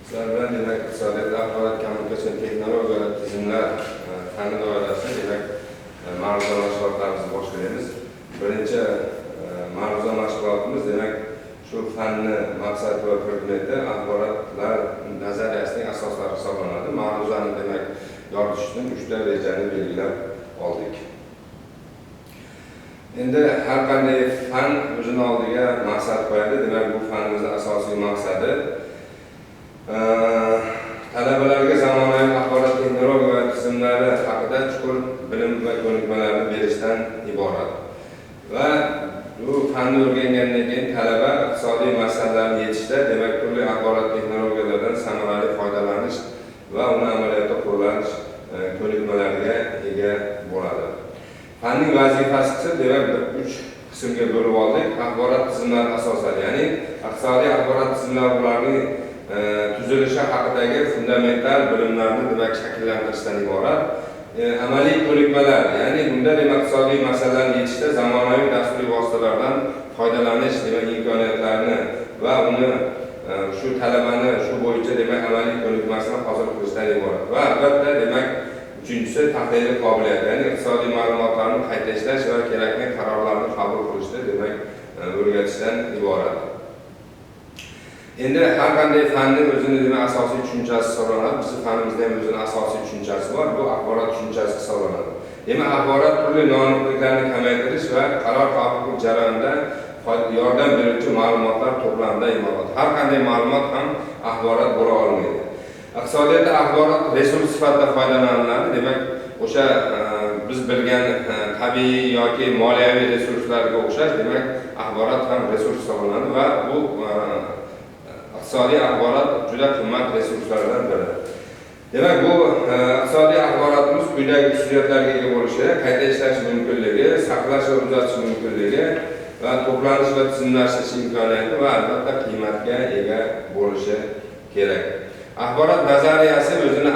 Sizlar bilan demak iqtisodiyot axborot kommunikatsion texnologiyalar tizimlar fani doirasida demak ma'ruza mashg'ulotlarimizni boshlaymiz. Birinchi ma'ruza mashg'ulotimiz demak shu fanni maqsadi va predmeti axborotlar nazariyasining asoslari hisoblanadi. Ma'ruzani demak yoritish uchun 3 ta rejani belgilab oldik. Endi har qanday fan o'zini oldiga maqsad qo'yadi. Demak bu fanimizning asosiy maqsadi talabalarga zamonaviy axborot texnologiya tizimlari haqida chuqur bilim va ko'nikmalarni berishdan iborat. Va bu fanni o'rgangandan keyin talaba iqtisodiy maqsadlarni yetishda demak turli axborot texnologiyalaridan samarali foydalanish va uni amaliyotda qo'llash ko'nikmalariga ega bo'ladi. Fanning vazifasi demak 3 qismga bo'lib oldik. Axborot tizimlari asoslari, ya'ni iqtisodiy axborot tizimlari ularning tuzilishi haqidagi fundamental bilimlarni demak shakllantirishdan iborat. Amaliy ko'nikmalar, ya'ni bunda demak iqtisodiy masalalarni yechishda zamonaviy dasturiy vositalardan foydalanish demak imkoniyatlarini va uni shu talabani shu bo'yicha demak amaliy ko'nikmasini hosil qilishdan iborat. Va albatta demak uchinchisi tahliliy qobiliyat, ya'ni iqtisodiy ma'lumotlarni qayta ishlash va kerakli qarorlarni qabul qilishda demak o'rgatishdan iborat. Endi har qanday fanning o'zining demak asosiy tushunchasi hisoblanadi. Bizning fanimizda ham o'zining asosiy tushunchasi bor. Bu axborot tushunchasi hisoblanadi. Demak, axborot turli noaniqliklarni kamaytirish va qaror qabul qilish jarayonida yordam beruvchi ma'lumotlar to'plamidan iborat. Har qanday ma'lumot ham axborot bo'la olmaydi. Iqtisodiyotda axborot resurs sifatida foydalaniladi. Demak, o'sha biz bilgan tabiiy yoki moliyaviy resurslarga o'xshash, demak, axborot ham resurs hisoblanadi va bu iqtisodiy axborot juda qimmat resurslardan biri. Demak, bu iqtisodiy axborotimiz quyidagi xususiyatlarga ega bo'lishi kerak: qayta ishlash mumkinligi, saqlash va uzatish mumkinligi va to'planish va tizimlashtirish imkoniyati va albatta qiymatga ega bo'lishi kerak. Axborot nazariyasi o'zining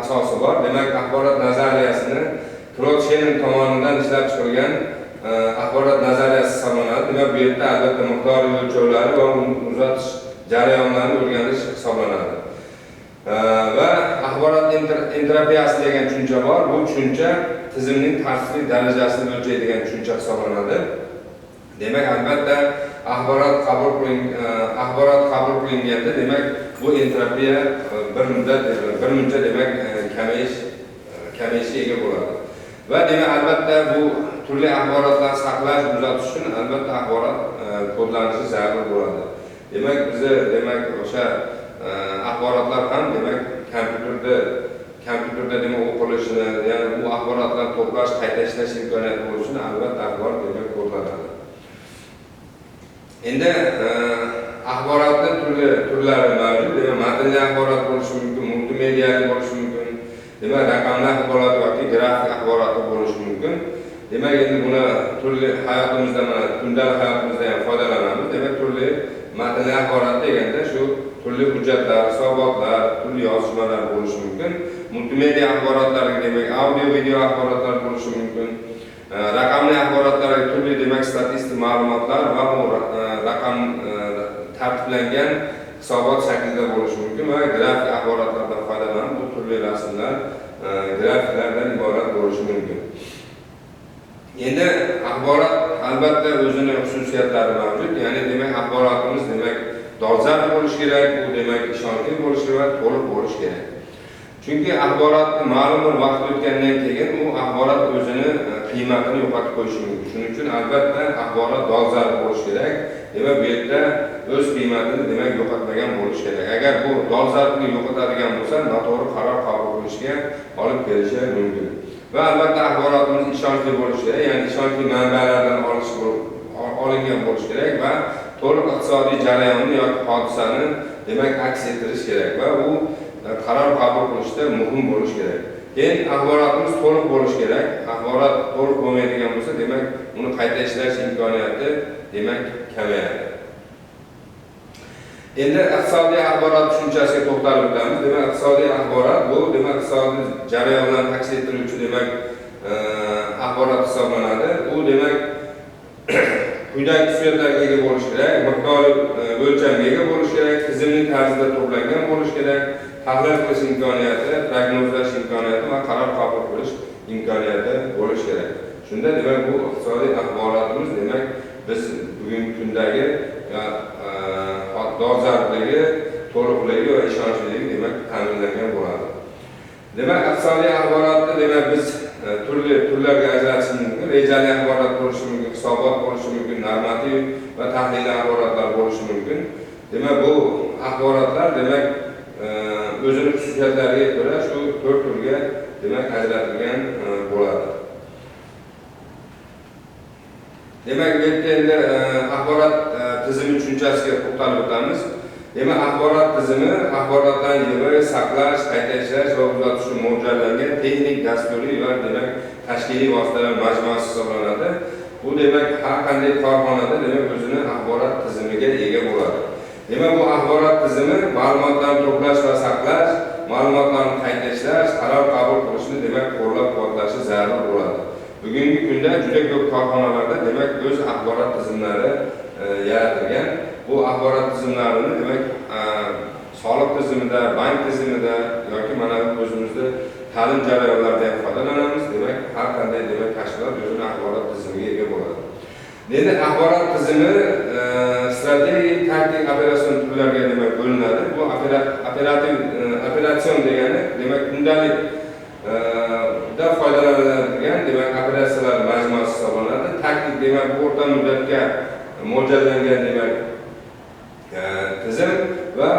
asosi bor. Demak, axborot nazariyasini Claude Shannon tomonidan ishlab chiqilgan axborot nazariyasi hisoblanadi. Demak, bu yerda albatta miqdoriy o'lchovlari va uzatish jarayonlarni o'rganish hisoblanadi. Va axborot entropiyasi degan tushuncha bor. Bu tushuncha tizimning tartibli darajasini o'lchaydigan tushuncha hisoblanadi. Demak, albatta axborot qabul qilinganda demak bu entropiya bir muncha demak kamayishga ega bo'ladi. Va demak albatta bu turli axborotlarni saqlash, uzatish uchun albatta axborot kodlanishi zarur bo'ladi. Demak, bizni demak o'sha axborotlar ham demak kompyuterda demak o'qilishini, ya'ni bu axborotlarni to'plash, qayta ishlash imkoniyati bo'lishini albatta axborot demak kodlanadi. Endi axborotning turlari mavjud. Demak, matnli axborot bo'lishi mumkin, multimediali bo'lishi mumkin, demak raqamli axborot yoki grafik axborot bo'lishi mumkin. Demak, endi buni turli hayotimizda, kundalik hayotimizda ham foydalanamiz. Demak, turli matnli axborot deganda shu turli hujjatlar, hisobotlar, turli yozishmalar bo'lishi mumkin. Multimedia axborotlarga demak audio, video axborotlar bo'lishi mumkin. Raqamli axborotlarga turli demak statistik ma'lumotlar va bu raqam tartiblangan hisobot shaklida bo'lishi mumkin va grafik axborotlardan foydalanib bu turli rasmlar, grafiklardan iborat bo'lishi mumkin. Endi axborot albatta o'zining xususiyatlari mavjud. Ya'ni demak axborotimiz demak dolzarb bo'lishi kerak, bu demak ishonchli bo'lishi va to'liq bo'lishi kerak. Chunki axborot ma'lum bir vaqt o'tgandan keyin u axborot o'zini qiymatini yo'qotib qo'yishi mumkin. Shuning uchun albatta axborot dolzarb bo'lishi kerak. Demak, bu yerda o'z qiymatini demak yo'qotmagan bo'lishi kerak. Agar bu dolzarblikni yo'qotadigan bo'lsa, noto'g'ri qaror qabul qilishga olib kelishi mumkin. Va albatta axborotimiz ishonchli bo'lishi kerak, ya'ni ishonchli manbalardan olingan bo'lishi kerak va to'liq iqtisodiy jarayonni yoki hodisani demak aks ettirish kerak va u qaror qabul qilishda muhim bo'lishi kerak. Keyin axborotimiz to'liq bo'lishi kerak. Axborot to'liq bo'lmaydigan bo'lsa, demak uni qayta ishlash imkoniyati demak kamayadi. Endi iqtisodiy axborot tushunchasiga to'xtalib o'tamiz. Demak, iqtisodiy axborot bu demak iqtisodiy jarayonlarni aks ettiruvchi demak axborot hisoblanadi. U demak quyidagi xususiyatlarga ega bo'lishi kerak, miqdori o'lchamga ega bo'lishi kerak, tizimli tarzda to'plangan bo'lishi kerak, tahlil qilish imkoniyati, prognozlash imkoniyati va qaror qabul qilish imkoniyati bo'lishi kerak. Shunda demak bu iqtisodiy axborotimiz demak biz bugungi kundagi dolzarbligi, to'liqligi va ishonchliligi demak ta'minlangan bo'ladi. Demak iqtisodiy axborotni demak biz turli turlarga ajratishimiz mumkin. Rejali axborot bo'lishi mumkin, hisobot bo'lishi mumkin, normativ va tahliliy axborotlar bo'lishi mumkin. Demak bu axborotlar demak o'zining xususiyatlariga ko'ra shu 4 turga demak ajratilgan bo'ladi. Demak bu yerda endi axborot tizimi tushunchasiga to'xtalib o'tamiz. Demak axborot tizimi axborotlarni yig'ish, saqlash, qayta ishlash va uzatish uchun mo'ljallangan texnik, dasturiy va demak tashkiliy vositalar majmuasi hisoblanadi. Bu demak har qanday korxonada demak o'zining axborot tizimiga ega bo'ladi. Demak bu axborot tizimi ma'lumotlarni to'plash va saqlash, ma'lumotlarni qayta ishlash, qaror qabul qilishni demak qo'llab-quvvatlashi zarur bo'ladi. Bugungi kunda juda ko'p korxonalarda demak o'z axborot tizimlari yaratilgan. Bu axborot tizimlarini demak soliq tizimida, bank tizimida yoki mana o'zimizda ta'lim jarayonlarida ham foydalanamiz. Demak har qanday demak tashkilot o'zining axborot tizimiga ega bo'ladi. Endi axborot tizimi strategik, taktik, operatsion turlarga demak bo'linadi. Bu operatsion degani demak kundalik da foydalaniladigan demak operatsiyalar majmuasi hisoblanadi. Taktik demak bu o'rta muddatga mo'ljallangan demak tizim va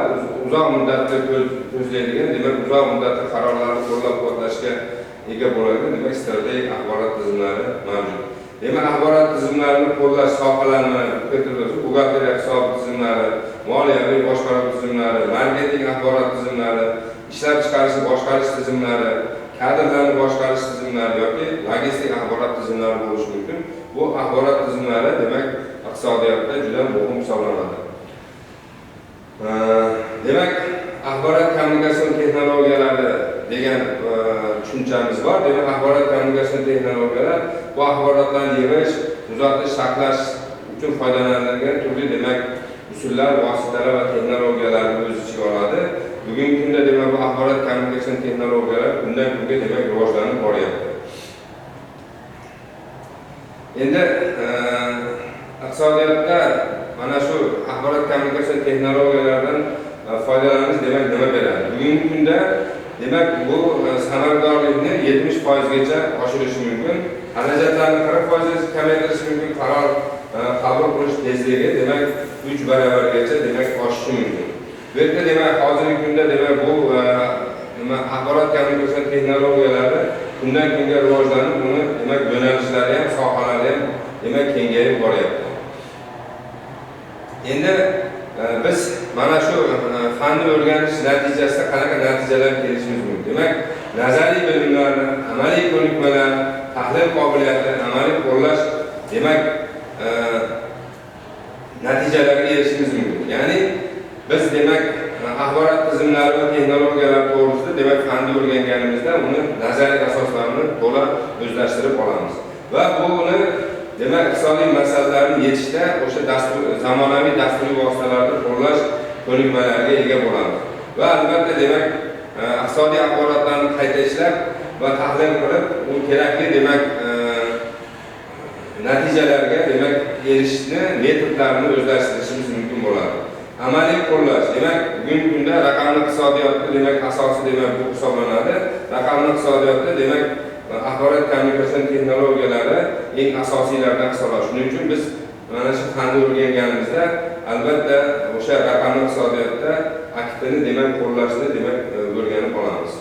uzoq muddatli ko'zlaydigan demak uzoq muddatli qarorlarni qo'llab-quvvatlashga ega bo'ladigan demak strategik axborot tizimlari mavjud. Demak axborot tizimlarini qo'llash sohalarini ko'paytirib, buxgalteriya hisob tizimlari, moliyaviy boshqaruv tizimlari, marketing axborot tizimlari, ishlab chiqarishni boshqarish tizimlari, kadrlarni boshqarish tizimlari yoki logistik axborot tizimlari bo'lishi mumkin. Bu axborot tizimlari demak iqtisodiyotda juda muhim hisoblanadi. Demak axborot kommunikatsion texnologiyalari degan tushunchamiz bor. Demak axborot kommunikatsion texnologiyalar bu axborotlarni yig'ish, uzatish, saqlash uchun foydalaniladigan turli demak usullar, vositalar va texnologiyalarni o'z ichiga oladi. Bugungi kunda demak bu axborot kommunikatsion texnologiyalar kundan kunga demak rivojlanib boryapti. Endi iqtisodiyotda mana shu axborot kommunikatsion texnologiyalaridan foydalanish demak nima beradi? Bugungi kunda demak bu samaradorlikni 70% gacha oshirishi mumkin, xarajatlarni 40% kamaytirish mumkin, qaror qabul qilish tezligi demak 3 baravargacha demak oshishi mumkin. Bu yerda demak hozirgi kunda demak bu axborot kommunikatsion texnologiyalari kundan kunga rivojlanib, uni demak yo'nalishlari ham, sohalari ham demak kengayib boryapti. Endi biz mana shu fanni o'rganish natijasida qanaqa natijalar kelishimiz mumkin? Demak, nazariy bilimlarni, amaliy ko'nikmalar, tahlil qobiliyati, amaliy qo'llash demak natijalarga erishishimiz mumkin. Ya'ni biz demak axborot tizimlari va texnologiyalar to'g'risida demak fanni o'rganganimizda uni nazariy asoslarini to'liq o'zlashtirib olamiz. Va buni demak iqtisodiy masalalarni yechishda o'sha zamonaviy dasturiy vositalarni qo'llash ko'nikmalariga ega bo'lamiz. Va albatta demak iqtisodiy axborotlarni qayta ishlab va tahlil qilib, u kerakli demak natijalarga demak erishishni metodlarini o'zlashtirishimiz mumkin bo'ladi. Amaliy qo'llash demak bugungi kunda raqamli iqtisodiyotda demak asosiy demak bu hisoblanadi. Raqamli iqtisodiyotda demak axborot kommunikatsion texnologiyalari eng asosiylaridan hisoblanadi. Shuning uchun biz mana shu fanni o'rganganimizda albatta o'sha raqamli iqtisodiyotda aktivni demak qo'llashni demak o'rganib olamiz.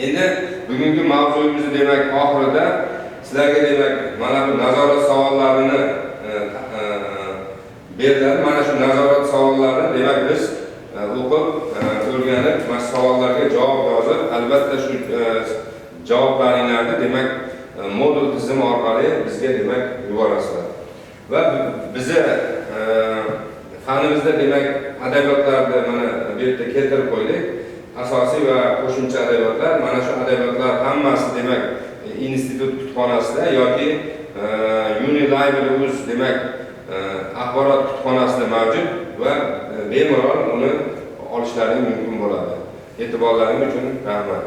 Endi bugungi mavzuyimizni demak oxirida sizlarga demak mana bu nazorat savollarini beriladi. Mana shu nazorat savollarini demak biz o'qib, o'rganib, mana savollarga javob yozib, albatta shu javoblaringlarni demak modul tizimi orqali bizga demak yuborasizlar. Va bizni fanimizda demak adabiyotlarni mana bu yerda keltirib qo'ydik. Asosiy va qo'shimcha adabiyotlar, mana shu adabiyotlar hammasi demak institut kutubxonasida yoki Unilibrary.uz demak axborot kutubxonasida mavjud va bemalol uni olishlaring mumkin bo'ladi. E'tiborlaring uchun rahmat.